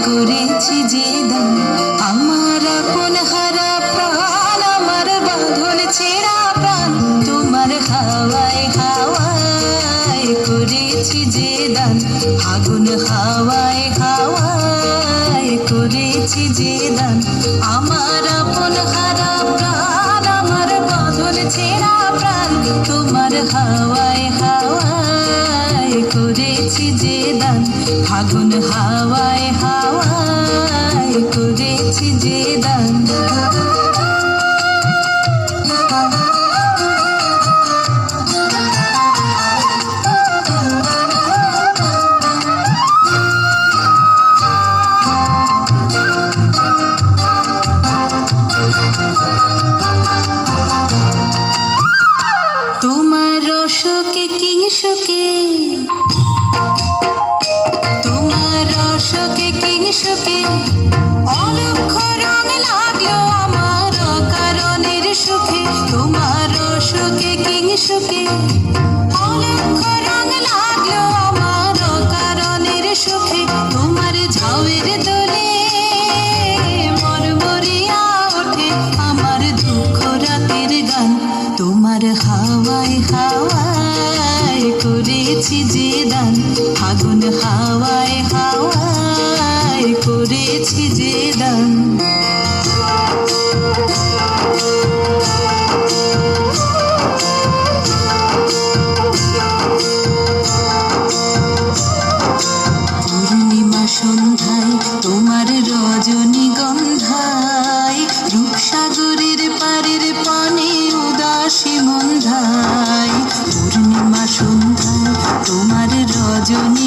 করেছি যে দান আমার আপন হারা প্রাণ, আমার বাঁধন ছেঁড়া প্রাণ তোমার হাওয়ায় হাওয়ায় করেছি যে দান, আগুন হাওয়ায় হাওয়ায় করেছি যে দান আমার আপন হারা প্রাণ, আমার বাঁধন ছেঁড়া প্রাণ তোমার হাওয়ায় হাওয়ায় করেছি যে দান, আগুন হাওয়ায় হাওয়ায় করেছি যে দান। তোমার রসকে কিংসুকে, তোমার রসকে কিংসুকে অলক্ষ রং লাগলো আমার অকারণের সুখে, তোমার রসকে কিংসুকে অলক্ষ রং লাগলো আমার অকারণের সুখে, তোমার ঝাউয়ের দোলে মরমরিয়া ওঠে আমার দুঃখ রাতের গান, তোমার হাওয়ায় হাওয়ায় করেছি যে দান, আগুন হাওয়ায় হাওয়ায় করেছি যে দান। পূর্ণিমা সন্ধ্যায় তোমার রজনীগন্ধায়, রূপসাগরের পারের পানে উদাসী মন্ধায়, পূর্ণিমা সন্ধ্যায় তোমার রজনী